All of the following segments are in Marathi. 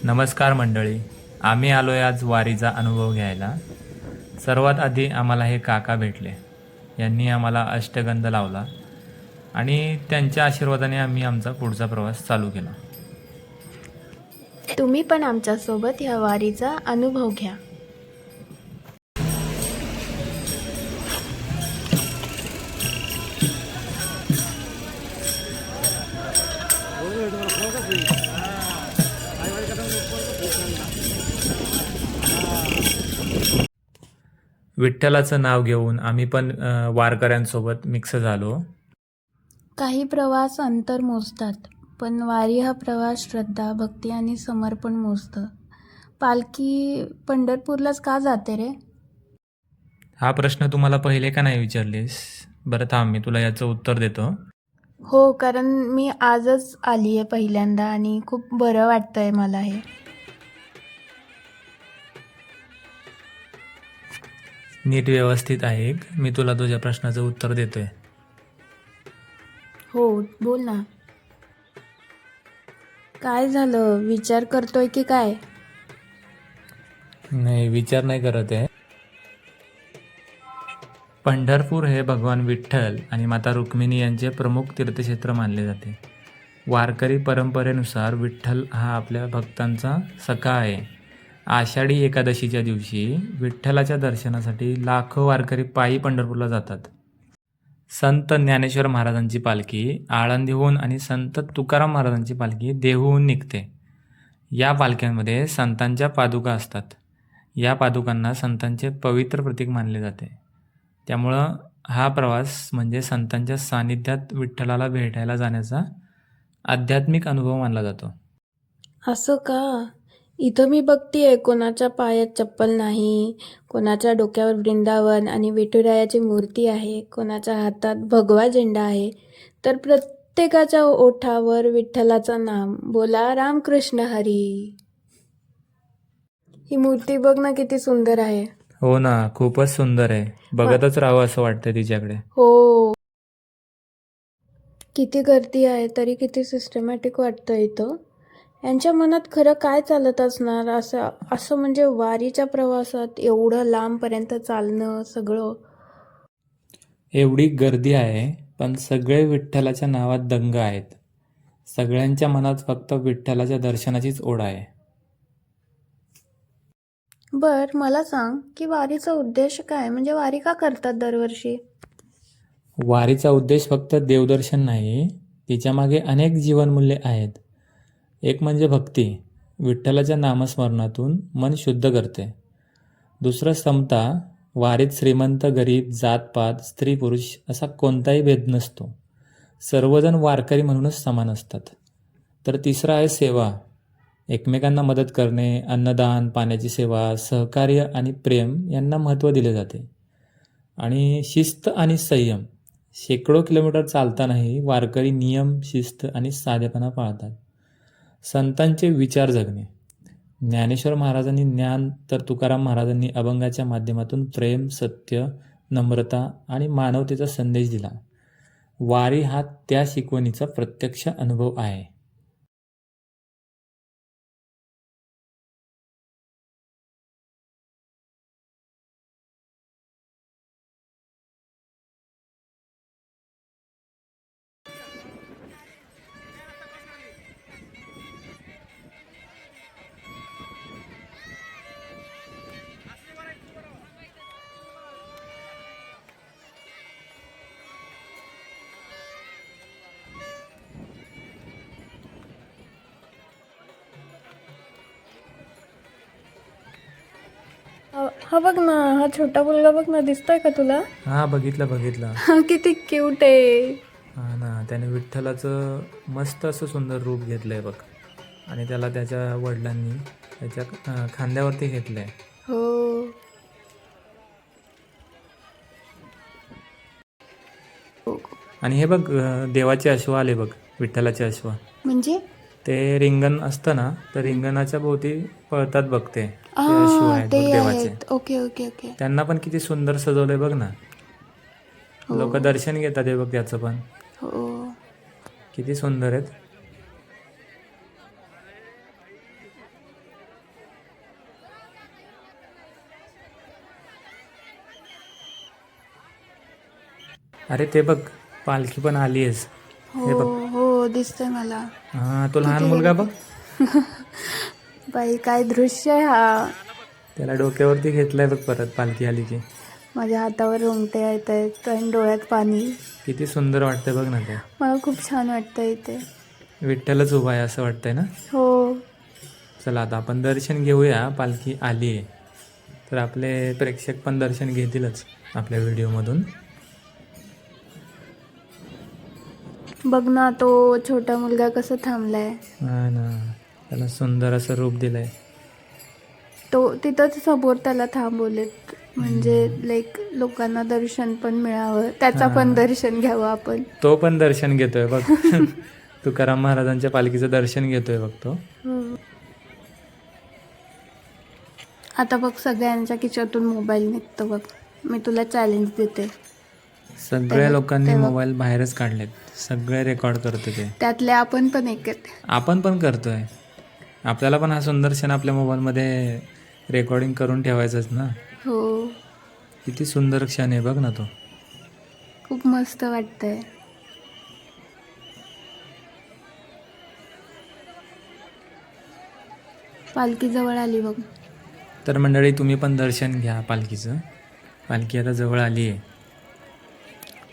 नमस्कार मंडळी. आम्ही आलोय आज वारीचा अनुभव घ्यायला. सर्वात आधी आम्हाला हे काका भेटले. यांनी आम्हाला अष्टगंध लावला आणि त्यांच्या आशीर्वादाने आम्ही आमचा पुढचा प्रवास चालू केला. तुम्ही पण आमच्यासोबत ह्या वारीचा अनुभव घ्या. विठ्ठलाचं नाव घेऊन आम्ही पण वारकऱ्यांसोबत मिक्स झालो. काही प्रवास अंतर मोजतात, पण वारी हा प्रवास श्रद्धा, भक्ती आणि समर्पण मोजतं. पालखी पंढरपूरलाच का जाते रे? हा प्रश्न तुम्हाला पहिले का नाही विचारलीस? बरं थांब, मी तुला याचं उत्तर देतो. हो, कारण मी आजच आली आहे पहिल्यांदा आणि खूप बरं वाटतंय मला हे. नीट व्यवस्थित ऐक, मी तुला तुझ्या प्रश्नाचं उत्तर देतोय. हो, बोल ना. काय झालं? विचार करतोय की काय? नाही, विचार नाही करत आहे. पंढरपूर हे भगवान विठ्ठल आणि माता रुक्मिणी यांचे प्रमुख तीर्थक्षेत्र मानले जाते. वारकरी परंपरेनुसार विठ्ठल हा आपल्या भक्तांचा सखा आहे. आषाढी एकादशीच्या दिवशी विठ्ठलाच्या दर्शनासाठी लाखो वारकरी पायी पंढरपूरला जातात. संत ज्ञानेश्वर महाराजांची पालखी आळंदीहून आणि संत तुकाराम महाराजांची पालखी देहूहून निघते. या पालख्यांमध्ये संतांच्या पादुका असतात. या पादुकांना संतांचे पवित्र प्रतीक मानले जाते. त्यामुळं हा प्रवास म्हणजे संतांच्या सानिध्यात विठ्ठलाला भेटायला जाण्याचा आध्यात्मिक अनुभव मानला जातो. असं का? इथं मी बघतीये कोणाच्या पायात चप्पल नाही, कोणाच्या डोक्यावर वृंदावन आणि विठुरायाची मूर्ती आहे, कोणाच्या हातात भगवा झेंडा आहे, तर प्रत्येकाच्या ओठावर विठ्ठलाचं नाम, बोला रामकृष्ण हरी. ही मूर्ती बघ ना, किती सुंदर आहे. हो ना, खूपच सुंदर आहे. बघतच राहावं असं वाटतं तिच्याकडे. हो, किती गर्दी आहे तरी किती सिस्टमॅटिक वाटतं इथं. यांच्या मनात खरं काय चालत असणार? असं असं म्हणजे वारीच्या प्रवासात एवढं लांबपर्यंत चालणं सगळं. एवढी गर्दी आहे, पण सगळे विठ्ठलाच्या नावात दंग आहेत. सगळ्यांच्या मनात फक्त विठ्ठलाच्या दर्शनाचीच ओढ आहे. बर, मला सांग की वारीचा उद्देश काय? म्हणजे वारी का करतात दरवर्षी? वारीचा उद्देश फक्त देवदर्शन नाही, तिच्यामागे अनेक जीवनमूल्ये आहेत. एक म्हणजे भक्ती, विठ्ठलाच्या नामस्मरणातून मन शुद्ध करते. दुसरं समता, वारीत श्रीमंत गरीब जातपात स्त्री पुरुष असा कोणताही भेद नसतो. सर्वजण वारकरी म्हणूनच समान असतात. तर तिसरं आहे सेवा, एकमेकांना मदत करणे, अन्नदान, पाण्याची सेवा, सहकार्य आणि प्रेम यांना महत्त्व दिले जाते. आणि शिस्त आणि संयम, शेकडो किलोमीटर चालतानाही वारकरी नियम, शिस्त आणि साधेपणा पाळतात. संतांचे विचार जगणे, ज्ञानेश्वर महाराजांनी ज्ञान तर तुकाराम महाराजांनी अभंगाच्या माध्यमातून प्रेम, सत्य, नम्रता आणि मानवतेचा संदेश दिला. वारी हा त्या शिकवणीचा प्रत्यक्ष अनुभव आहे. हा बघ ना, हा छोटा मुलगा बघ ना, दिसतोय का तुला? हा, बघितलं. हा किती क्यूट आहे. हा ना, त्याने विठ्ठलाचं मस्त असं सुंदर रूप घेतलंय बघ. आणि त्याला त्याच्या वडिलांनी त्याच्या खांद्यावरती घेतलंय. हो. आणि हे बघ, देवाचे अश्व आले बघ, विठ्ठलाचे अश्व. म्हणजे ते रिंगण असतं ना, तर रिंगणाच्या भोवती पळतात बघ ते अश्व आहेत ते बघ देवाचे. आहेत. Okay okay okay. त्यांना पण किती सुंदर सजवलंय बघ ना. हो. लोक दर्शन घेतात हे बघ त्याचं पण. हो. किती सुंदर आहेत. अरे ते बघ, पालखी पण आली आहेस. हे हो बघ. हो दिसतंय मला. हां, तो लहान मुलगा बघ. बाई काय दृश्य आहे हा. त्याला डोक्यावरती घेतलंय बघ परत पालखी आली की. माझ्या हातावर रोंगटे येत आहेत आणि डोळ्यात पाणी. किती सुंदर वाटतंय बघ ना ते. मला खूप छान वाटतं इथे. विठ्ठलच उभा आहे असं वाटतंय ना. हो. चला आता आपण दर्शन घेऊया. पालखी आली आहे तर आपले प्रेक्षक पण दर्शन घेतीलच आपल्या व्हिडिओमधून. बघ ना तो छोटा मुलगा कसा थांबलाय. हा ना, त्याला सुंदर असं रूप दिलंय. तो तिथंच समोर त्याला थांबवलेत म्हणजे लाईक लोकांना दर्शन पण मिळावं, त्याचा पण दर्शन घ्यावं आपण. तो पण दर्शन घेतोय बघ. तुकाराम महाराजांच्या पालखीचं दर्शन घेतोय बघ तो. आता बघ सगळ्यांच्या खिशातून मोबाईल निघतो बघ. मी तुला चॅलेंज देते. सगळ्या लोकांनी मोबाईल बाहेरच काढलेत. सगळे रेकॉर्ड करतो ते. त्यातले आपण पण एक आहेत. आपण पण करतोय. आपल्याला पण हा सुंदर क्षण आपल्या मोबाईलमध्ये रेकॉर्डिंग करून ठेवायचंच ना. हो. किती सुंदर क्षण आहे बघ ना तो. खूप मस्त वाटतंय. पालखी जवळ आली बघ. तर मंडळी तुम्ही पण दर्शन घ्या पालखीचं. पालखी आता जवळ आली आहे.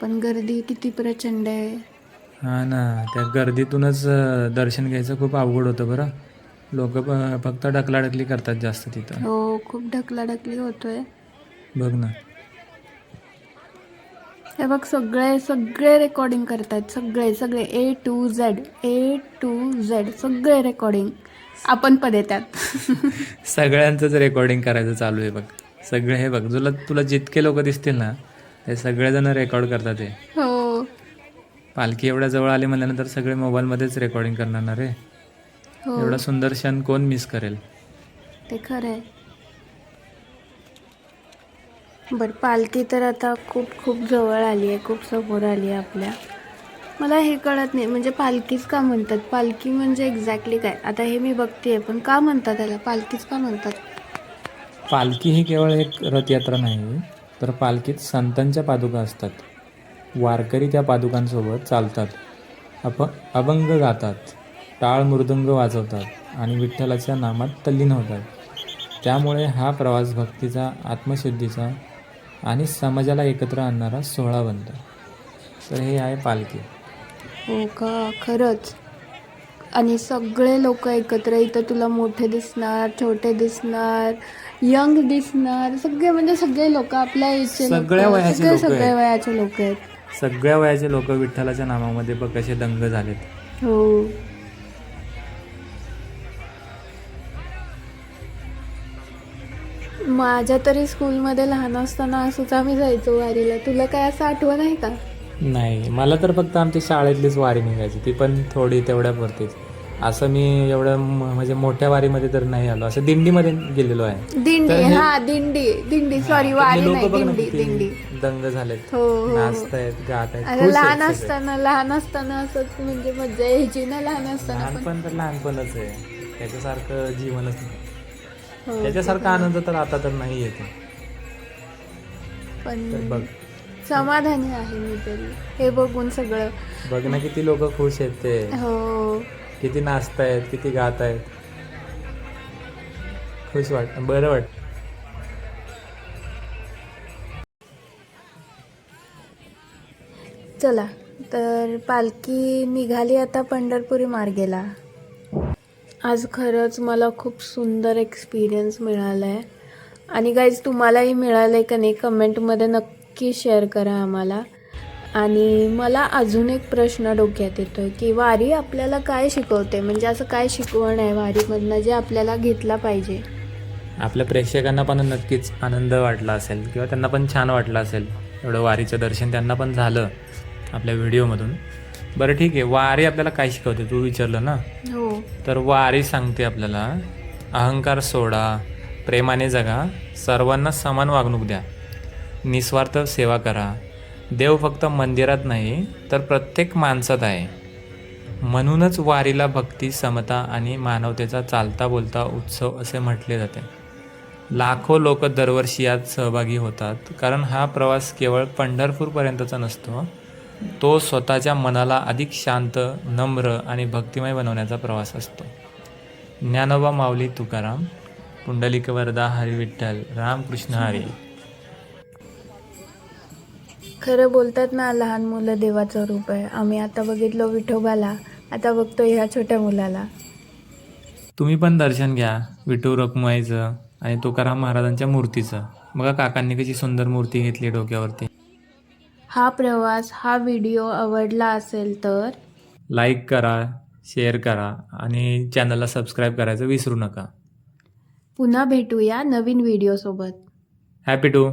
पण गर्दी किती प्रचंड आहे. हा ना, त्या गर्दीतूनच दर्शन घ्यायचं खूप अवघड होतं बरं. लोक फक्त ढकलाढकली करतात जास्त तिथं. हो खूप ढकलाढकली होतोय. बघ ना. हे बघ सगळे सगळे रेकॉर्डिंग करतात. सगळे सगळे A to Z सगळे रेकॉर्डिंग. आपण पण येतात. सगळ्यांचंच रेकॉर्डिंग करायचं चालू आहे बघ. सगळे हे बघ, तुला जितके लोक दिसतील ना ते सगळेजण रेकॉर्ड करतात ते. हो पालखी एवढ्या जवळ आली म्हणल्यानंतर सगळे मोबाईलमध्येच रेकॉर्डिंग करणार ना रे. हो एवढा सुंदर क्षण कोण मिस करेल. ते खरं आहे. बरं पालखी तर आता खूप खूप जवळ आली आहे, खूप समोर आली आहे आपल्या. मला हे कळत नाही म्हणजे पालखीच का म्हणतात. पालखी म्हणजे एक्झॅक्टली काय. आता हे मी बघतेय पण का म्हणतात त्याला पालखीच का म्हणतात. पालखी ही केवळ एक रथयात्रा नाही, तर पालखीत संतांच्या पादुका असतात. वारकरी त्या पादुकांसोबत चालतात, अभंग गातात, टाळ मृदुंग वाजवतात आणि विठ्ठलाच्या नामात तल्लीन होतात. त्यामुळे हा प्रवास भक्तीचा, आत्मशुद्धीचा आणि समाजाला एकत्र आणणारा सोहळा बनतो. तर हे आहे पालखी. हो का खरंच. आणि सगळे लोक एकत्र. इथं तुला मोठे दिसणार, छोटे दिसणार, यंग दिसणार, सगळे म्हणजे सगळे लोक आपल्या एजचे लोक, सगळ्या वयाचे सगळे लोक सगळ्या आहेत. वयाचे लोक आहेत. सगळ्या वयाचे लोक विठ्ठलाच्या नामामध्ये बघ कसे दंग झालेत. हो माझ्या तरी स्कूलमध्ये लहान असताना असंच आम्ही जायचो वारीला. तुला काय असं आठवण आहे का. नाही, मला तर फक्त आमच्या शाळेतलीच वारी निघायची, ती पण थोडी तेवढ्यापुरतीच. असं मी एवढं म्हणजे मोठ्या वारीमध्ये तर नाही आलो. असं दिंडीमध्ये गेलेलो आहे. दिंडी. हा दिंडी सॉरी वारी नाही दिंडी दिंडी. दंग झालेत, हो हो नाचतायत, गात आहेत. अरे लहान असताना असंच म्हणजे मजा यायची ना लहान असताना पण. लहानपण तर लहानपणच आहे. त्याच्यासारखं जीवनच नाही. हो, त्याच्यासारखा आनंद तर आता तर नाही येते. तर पण बघ समाधानी आहे मी तरी हे बघून सगळं. बघ ना किती लोक खुश आहेत ते. हो किती नाचतायत, किती गात आहेत. खुश वाटतं, बरं वाटतं. चला तर पालखी निघाली आता पंढरपुरी मार्गेला. आज खरंच मला खूप सुंदर एक्सपिरियन्स मिळाला आहे. आणि गाईज तुम्हालाही मिळालं आहे का नाही कमेंटमध्ये नक्की शेअर करा आम्हाला. आणि मला अजून एक प्रश्न डोक्यात येतो आहे की वारी आपल्याला काय शिकवते. म्हणजे असं काय शिकवण आहे वारीमधनं जे आपल्याला घेतला पाहिजे. आपल्या प्रेक्षकांना पण नक्कीच आनंद वाटला असेल किंवा त्यांना पण छान वाटलं असेल. एवढं वारीचं दर्शन त्यांना पण झालं आपल्या व्हिडिओमधून. बरं ठीक आहे, वारी आपल्याला काय शिकवते तू विचारलं ना. हो तर वारी सांगते आपल्याला अहंकार सोडा, प्रेमाने जगा, सर्वांना समान वागणूक द्या, निस्वार्थ सेवा करा. देव फक्त मंदिरात नाही तर प्रत्येक माणसात आहे. म्हणूनच वारीला भक्ती, समता आणि मानवतेचा चालता बोलता उत्सव असे म्हटले जाते. लाखो लोक दरवर्षी यात सहभागी होतात, कारण हा प्रवास केवळ पंढरपूरपर्यंतचा नसतो. तो स्वतःच्या मनाला अधिक शांत, नम्र आणि भक्तिमय बनवण्याचा प्रवास असतो. ज्ञानोबा माऊली तुकाराम, पुंडलिक वरदा हरी विठ्ठल, रामकृष्ण हरी. खरं बोलतात ना, लहान मुलं देवाचं रूप आहे. आम्ही आता बघितलो विठोबाला, आता बघतो ह्या छोट्या मुलाला. तुम्ही पण दर्शन घ्या विठू रखुमाईचं आणि तुकाराम महाराजांच्या मूर्तीचं. बघा काकांनी कशी सुंदर मूर्ती घेतली डोक्यावरती. हा प्रवास, हा व्हिडिओ आवडला असेल तर लाईक करा, शेअर करा आणि चॅनलला सबस्क्राईब करायचं विसरू नका. पुन्हा भेटूया नवीन व्हिडिओसोबत. Happy to